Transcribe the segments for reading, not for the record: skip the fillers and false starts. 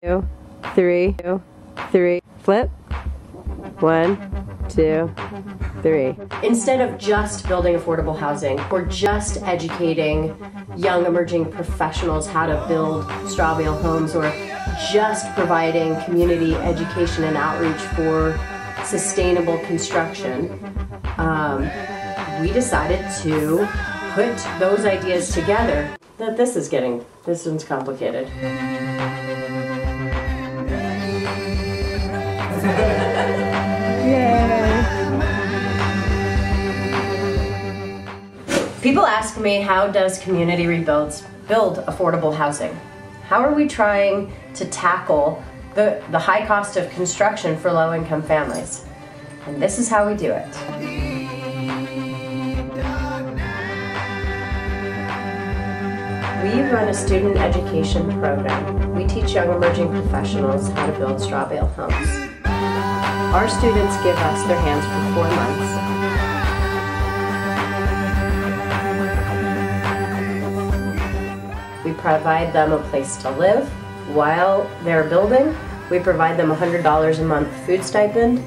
2, 3, 2, 3, flip. 1, 2, 3. Instead of just building affordable housing, or just educating young emerging professionals how to build straw bale homes, or just providing community education and outreach for sustainable construction, we decided to put those ideas together. This one's complicated. People ask me, how does Community Rebuilds build affordable housing? How are we trying to tackle the high cost of construction for low-income families? And this is how we do it. We run a student education program. We teach young emerging professionals how to build straw bale homes. Our students give us their hands for 4 months. We provide them a place to live while they're building. We provide them $100 a month food stipend.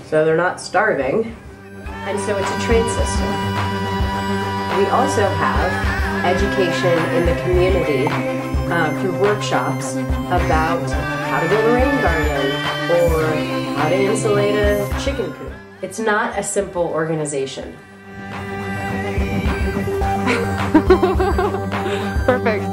So they're not starving. And so it's a trade system. We also have education in the community through workshops about how to build a rain garden or how to insulate a chicken coop. It's not a simple organization. Perfect.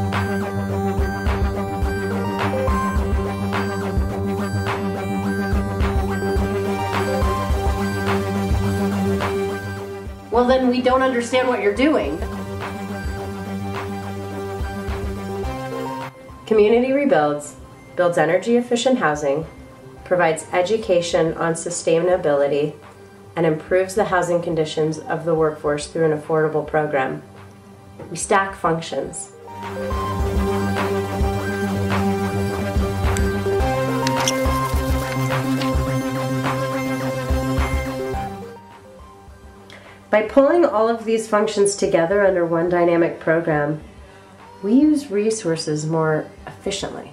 Well, then we don't understand what you're doing. Community Rebuilds builds energy-efficient housing, provides education on sustainability, and improves the housing conditions of the workforce through an affordable program. We stack functions. By pulling all of these functions together under one dynamic program, we use resources more efficiently.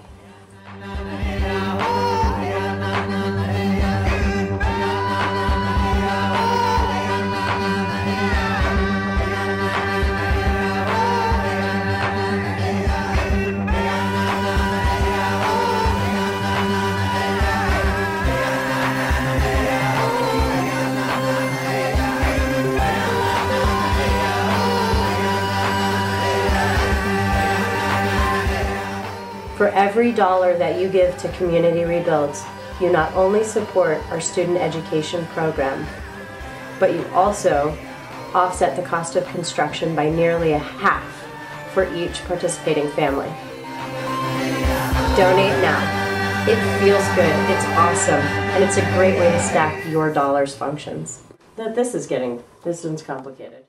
For every dollar that you give to Community Rebuilds, you not only support our student education program, but you also offset the cost of construction by nearly a half for each participating family. Donate now. It feels good, it's awesome, and it's a great way to stack your dollars functions. This one's complicated.